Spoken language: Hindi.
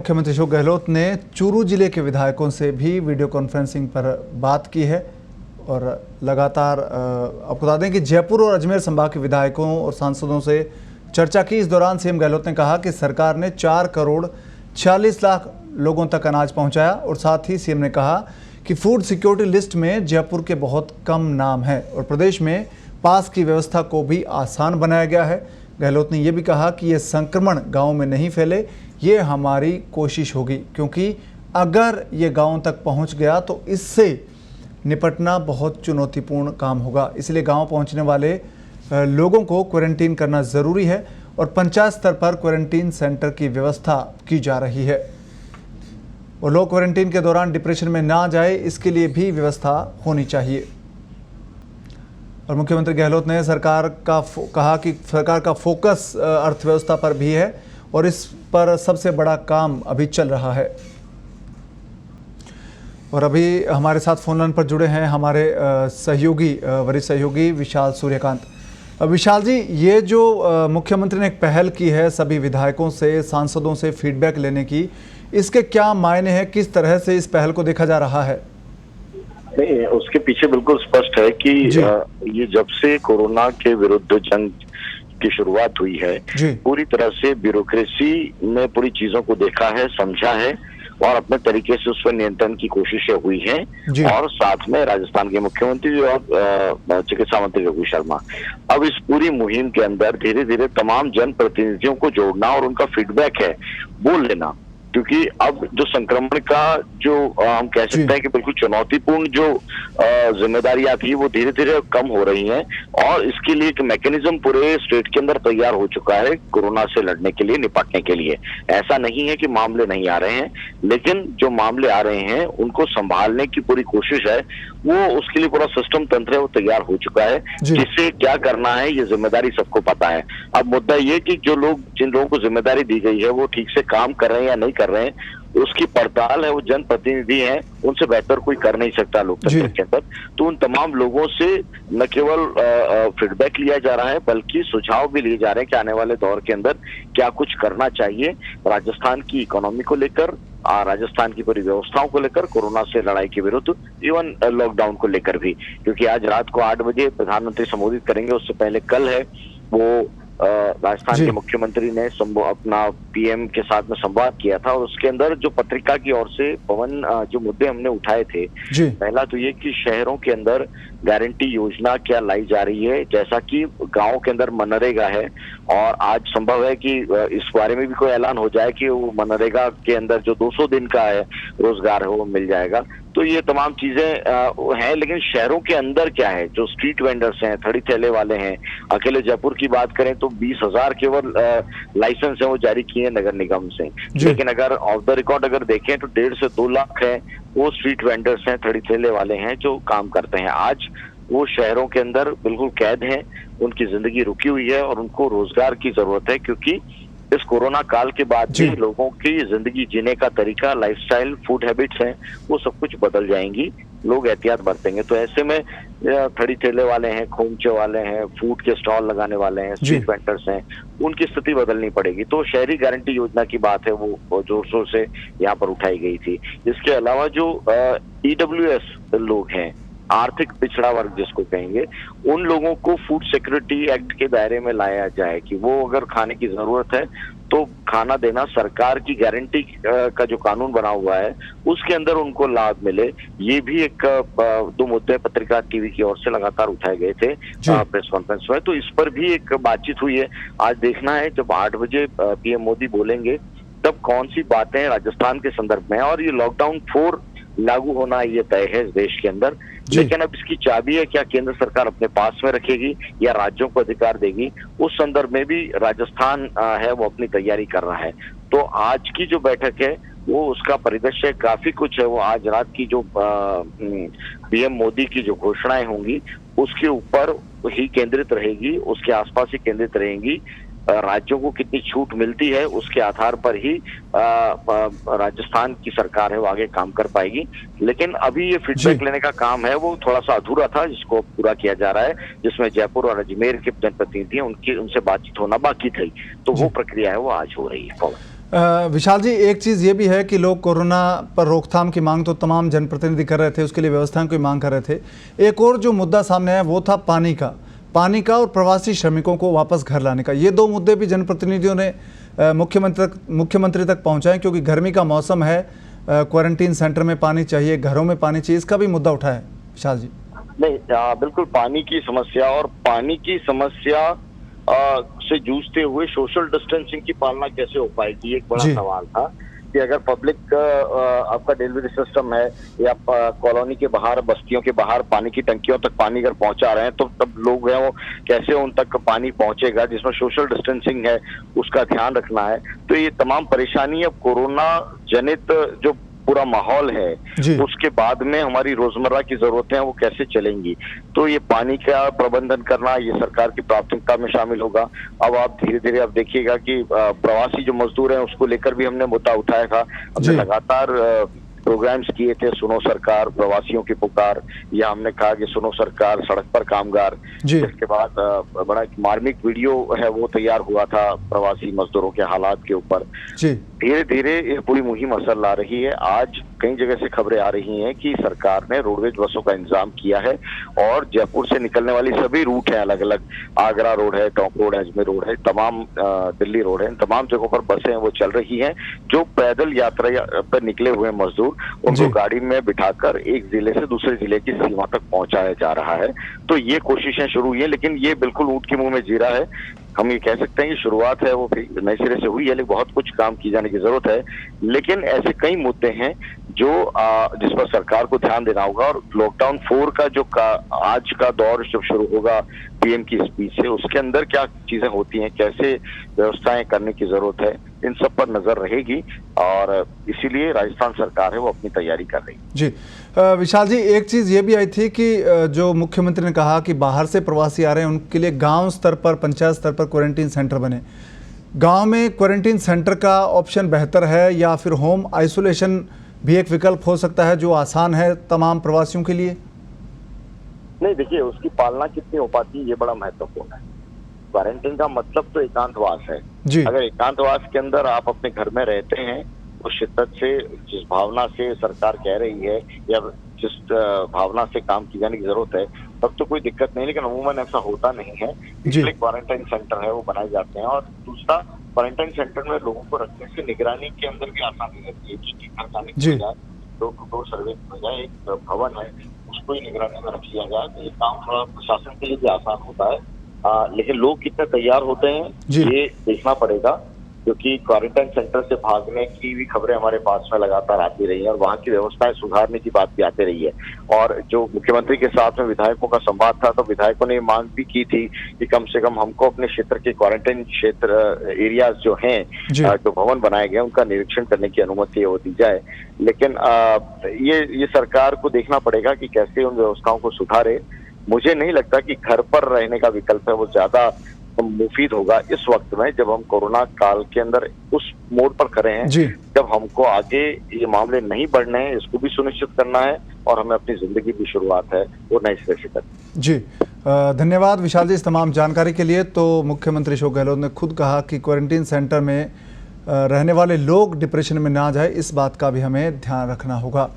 मुख्यमंत्री अशोक गहलोत ने चूरू जिले के विधायकों से भी वीडियो कॉन्फ्रेंसिंग पर बात की है और लगातार आपको बता दें कि जयपुर और अजमेर संभाग के विधायकों और सांसदों से चर्चा की। इस दौरान सीएम गहलोत ने कहा कि सरकार ने 4 करोड़ 46 लाख लोगों तक अनाज पहुंचाया और साथ ही सीएम ने कहा कि फूड सिक्योरिटी लिस्ट में जयपुर के बहुत कम नाम है और प्रदेश में पास की व्यवस्था को भी आसान बनाया गया है। गहलोत ने यह भी कहा कि यह संक्रमण गाँव में नहीं फैले, ये हमारी कोशिश होगी, क्योंकि अगर ये गांव तक पहुंच गया तो इससे निपटना बहुत चुनौतीपूर्ण काम होगा। इसलिए गांव पहुंचने वाले लोगों को क्वारंटीन करना ज़रूरी है और पंचायत स्तर पर क्वारंटीन सेंटर की व्यवस्था की जा रही है और लोग क्वारंटीन के दौरान डिप्रेशन में ना जाए, इसके लिए भी व्यवस्था होनी चाहिए। और मुख्यमंत्री गहलोत ने कहा कि सरकार का फोकस अर्थव्यवस्था पर भी है और इस पर सबसे बड़ा काम अभी चल रहा है। और अभी हमारे साथ फोन लाइन पर जुड़े हैं हमारे वरिष्ठ सहयोगी विशाल सूर्यकांत। विशाल जी, ये जो मुख्यमंत्री ने एक पहल की है सभी विधायकों से, सांसदों से फीडबैक लेने की, इसके क्या मायने हैं, किस तरह से इस पहल को देखा जा रहा है? नहीं, उसके पीछे बिल्कुल स्पष्ट है कि ये जब से कोरोना के विरुद्ध जंग की शुरुआत हुई है, पूरी तरह से ब्यूरोक्रेसी में पूरी चीजों को देखा है, समझा है और अपने तरीके से उस पर नियंत्रण की कोशिशें हुई हैं। और साथ में राजस्थान के मुख्यमंत्री और चिकित्सा मंत्री रघु शर्मा अब इस पूरी मुहिम के अंदर धीरे धीरे तमाम जनप्रतिनिधियों को जोड़ना और उनका फीडबैक है वो लेना, क्योंकि अब जो संक्रमण का जो हम कह सकते हैं कि बिल्कुल चुनौतीपूर्ण जो जिम्मेदारियां थी वो धीरे धीरे कम हो रही हैं और इसके लिए एक मैकेनिज्म पूरे स्टेट के अंदर तैयार हो चुका है कोरोना से लड़ने के लिए, निपटने के लिए। ऐसा नहीं है कि मामले नहीं आ रहे हैं, लेकिन जो मामले आ रहे हैं उनको संभालने की पूरी कोशिश है, वो उसके लिए पूरा सिस्टम तंत्र है वो तैयार हो चुका है। जिससे क्या करना है ये जिम्मेदारी सबको पता है। अब मुद्दा ये कि जिन लोगों को जिम्मेदारी दी गई है वो ठीक से काम कर रहे हैं या नहीं कर रहे हैं, उसकी पड़ताल है वो जनप्रतिनिधि हैं, उनसे बेहतर कोई कर नहीं सकता लोकतंत्र के अंदर। तो उन तमाम लोगों से न केवल फीडबैक लिया जा रहा है बल्कि सुझाव भी लिए जा रहे हैं कि आने वाले दौर के अंदर क्या कुछ करना चाहिए राजस्थान की इकोनॉमी को लेकर, राजस्थान की पूरी व्यवस्थाओं को लेकर, कोरोना से लड़ाई के विरुद्ध, इवन लॉकडाउन को लेकर भी। क्योंकि आज रात को 8 बजे प्रधानमंत्री संबोधित करेंगे, उससे पहले कल है वो राजस्थान के मुख्यमंत्री ने अपना पीएम के साथ में संवाद किया था और उसके अंदर जो पत्रिका की ओर से पवन जो मुद्दे हमने उठाए थे, पहला तो ये कि शहरों के अंदर गारंटी योजना क्या लाई जा रही है, जैसा कि गांव के अंदर मनरेगा है और आज संभव है कि इस बारे में भी कोई ऐलान हो जाए कि वो मनरेगा के अंदर जो 200 दिन का है रोजगार है वो मिल जाएगा। तो ये तमाम चीजें हैं, लेकिन शहरों के अंदर क्या है, जो स्ट्रीट वेंडर्स हैं, थड़ी ठेले वाले हैं, अकेले जयपुर की बात करें तो 20,000 केवल लाइसेंस है वो जारी किए हैं नगर निगम से, लेकिन अगर ऑफ द रिकॉर्ड अगर देखें तो 1.5 से 2 लाख है वो स्ट्रीट वेंडर्स हैं, थड़ी ठेले वाले हैं जो काम करते हैं। आज वो शहरों के अंदर बिल्कुल कैद हैं, उनकी जिंदगी रुकी हुई है और उनको रोजगार की जरूरत है, क्योंकि इस कोरोना काल के बाद भी लोगों की जिंदगी जीने का तरीका, लाइफस्टाइल, फूड हैबिट्स हैं, वो सब कुछ बदल जाएंगी, लोग एहतियात बरतेंगे। तो ऐसे में थड़ी ठेले वाले हैं, खोमचे वाले हैं, फूड के स्टॉल लगाने वाले हैं, स्ट्रीट वेंडर्स हैं, उनकी स्थिति बदलनी पड़ेगी। तो शहरी गारंटी योजना की बात है वो जोर शोर से यहाँ पर उठाई गई थी। इसके अलावा जो EWS लोग हैं, आर्थिक पिछड़ा वर्ग जिसको कहेंगे, उन लोगों को फूड सिक्योरिटी एक्ट के दायरे में लाया जाए कि वो अगर खाने की जरूरत है तो खाना देना, सरकार की गारंटी का जो कानून बना हुआ है उसके अंदर उनको लाभ मिले। ये भी एक 2 मुद्दे पत्रिका टीवी की ओर से लगातार उठाए गए थे प्रेस कॉन्फ्रेंस में, तो इस पर भी एक बातचीत हुई है। आज देखना है जब 8 बजे पीएम मोदी बोलेंगे तब कौन सी बातें राजस्थान के संदर्भ में, और ये लॉकडाउन 4 लागू होना ये तय है इस देश के अंदर, लेकिन अब इसकी चाबी है क्या केंद्र सरकार अपने पास में रखेगी या राज्यों को अधिकार देगी, उस संदर्भ में भी राजस्थान है वो अपनी तैयारी कर रहा है। तो आज की जो बैठक है वो उसका परिदृश्य काफी कुछ है, वो आज रात की जो पीएम मोदी की जो घोषणाएं होंगी उसके ऊपर ही केंद्रित रहेगी, उसके आसपास ही केंद्रित रहेंगी। राज्यों को कितनी छूट मिलती है उसके आधार पर ही राजस्थान की सरकार है वो आगे काम कर पाएगी। लेकिन अभी ये फीडबैक लेने का काम है वो थोड़ा सा अधूरा था, जिसको पूरा किया जा रहा है, जिसमें जयपुर और अजमेर के जनप्रतिनिधि उनसे बातचीत होना बाकी थी, तो वो प्रक्रिया है वो आज हो रही है। विशाल जी, एक चीज़ ये भी है कि लोग कोरोना पर रोकथाम की मांग तो तमाम जनप्रतिनिधि कर रहे थे, उसके लिए व्यवस्थाओं की मांग कर रहे थे। एक और जो मुद्दा सामने आया वो था पानी का और प्रवासी श्रमिकों को वापस घर लाने का। ये दो मुद्दे भी जनप्रतिनिधियों ने मुख्यमंत्री तक पहुंचाए, क्योंकि गर्मी का मौसम है, क्वारंटीन सेंटर में पानी चाहिए, घरों में पानी चाहिए, इसका भी मुद्दा उठा है विशाल जी। नहीं, बिल्कुल पानी की समस्या और पानी की समस्या से जूझते हुए सोशल डिस्टेंसिंग की पालना कैसे हो पाएगी, एक बड़ा सवाल था कि अगर पब्लिक आपका डिलीवरी सिस्टम है या कॉलोनी के बाहर, बस्तियों के बाहर पानी की टंकियों तक पानी अगर पहुंचा रहे हैं तो तब लोग हैं वो कैसे उन तक पानी पहुंचेगा, जिसमें सोशल डिस्टेंसिंग है उसका ध्यान रखना है। तो ये तमाम परेशानी अब कोरोना जनित जो पूरा माहौल है उसके बाद में हमारी रोजमर्रा की जरूरतें हैं वो कैसे चलेंगी, तो ये पानी का प्रबंधन करना ये सरकार की प्राथमिकता में शामिल होगा। अब आप धीरे धीरे अब देखिएगा कि प्रवासी जो मजदूर हैं उसको लेकर भी हमने मुद्दा उठाया था। हमने लगातार प्रोग्राम्स किए थे, सुनो सरकार प्रवासियों की पुकार, या हमने कहा कि सुनो सरकार सड़क पर कामगार। इसके बाद बड़ा एक मार्मिक वीडियो है वो तैयार हुआ था प्रवासी मजदूरों के हालात के ऊपर। धीरे धीरे ये पूरी मुहिम असर ला रही है। आज कई जगह से खबरें आ रही हैं कि सरकार ने रोडवेज बसों का इंतजाम किया है और जयपुर से निकलने वाली सभी रूट है, अलग अलग आगरा रोड है, टोंक रोड है, अजमेर रोड है, तमाम दिल्ली रोड है, तमाम जगहों पर बसें वो चल रही हैं। जो पैदल यात्रा पर निकले हुए मजदूर उनको गाड़ी में बिठाकर एक जिले से दूसरे जिले की सीमा तक पहुंचाया जा रहा है। तो ये कोशिशें शुरू हुई है, लेकिन ये बिल्कुल ऊंट के मुंह में जीरा है। हम ये कह सकते हैं कि शुरुआत है वो नए सिरे से हुई है, लेकिन बहुत कुछ काम की जाने की जरूरत है। लेकिन ऐसे कई मुद्दे हैं जो जिस पर सरकार को ध्यान देना होगा। और लॉकडाउन 4 का जो आज का दौर जब शुरू होगा पीएम की स्पीच से, उसके अंदर क्या चीजें होती हैं, कैसे व्यवस्थाएं करने की जरूरत है, इन सब पर नजर रहेगी और इसीलिए राजस्थान सरकार है वो अपनी तैयारी कर रही है। जी विशाल जी, एक चीज़ ये भी आई थी कि जो मुख्यमंत्री ने कहा कि बाहर से प्रवासी आ रहे हैं उनके लिए गांव स्तर पर, पंचायत स्तर पर क्वारंटीन सेंटर बने। गांव में क्वारंटीन सेंटर का ऑप्शन बेहतर है या फिर होम आइसोलेशन भी एक विकल्प हो सकता है जो आसान है तमाम प्रवासियों के लिए? नहीं, देखिए उसकी पालना कितनी हो पाती है ये बड़ा महत्वपूर्ण है। क्वारंटीन का मतलब तो एकांतवास है। अगर एकांतवास के अंदर आप अपने घर में रहते हैं उस शिद्दत से, जिस भावना से सरकार कह रही है या जिस भावना से काम की जाने की जरूरत है, तब तो कोई दिक्कत नहीं। लेकिन अमूमन ऐसा होता नहीं है, इसलिए क्वारंटाइन सेंटर है वो बनाए जाते हैं। और दूसरा, क्वारंटाइन सेंटर में लोगों को रखने से निगरानी के अंदर भी आसानी रहती है, क्योंकि घर जाने की बजाय डोर टू डोर सर्वे की बजाय एक भवन है उसको ही निगरानी में रख लिया जाए तो ये काम थोड़ा प्रशासन के लिए भी आसान होता है। लेकिन लोग कितने तैयार होते हैं ये देखना पड़ेगा, क्योंकि क्वारंटाइन सेंटर से भागने की भी खबरें हमारे पास में लगातार आती रही है और वहां की व्यवस्थाएं सुधारने की बात भी आती रही है। और जो मुख्यमंत्री के साथ में विधायकों का संवाद था तो विधायकों ने मांग भी की थी कि कम से कम हमको अपने क्षेत्र के क्वारंटाइन क्षेत्र एरियाज जो हैं, जो भवन बनाए गए उनका निरीक्षण करने की अनुमति वो दी जाए। लेकिन ये सरकार को देखना पड़ेगा कि कैसे उन व्यवस्थाओं को सुधारे। मुझे नहीं लगता कि घर पर रहने का विकल्प है वो ज्यादा मुफीद होगा इस वक्त में, जब हम कोरोना काल के अंदर उस मोड पर खड़े हैं जब हमको आगे ये मामले नहीं बढ़ने हैं, इसको भी सुनिश्चित करना है और हमें अपनी जिंदगी की शुरुआत है वो नए सिरे से करनी। जी धन्यवाद विशाल जी इस तमाम जानकारी के लिए। तो मुख्यमंत्री अशोक गहलोत ने खुद कहा कि क्वारंटीन सेंटर में रहने वाले लोग डिप्रेशन में ना जाए, इस बात का भी हमें ध्यान रखना होगा।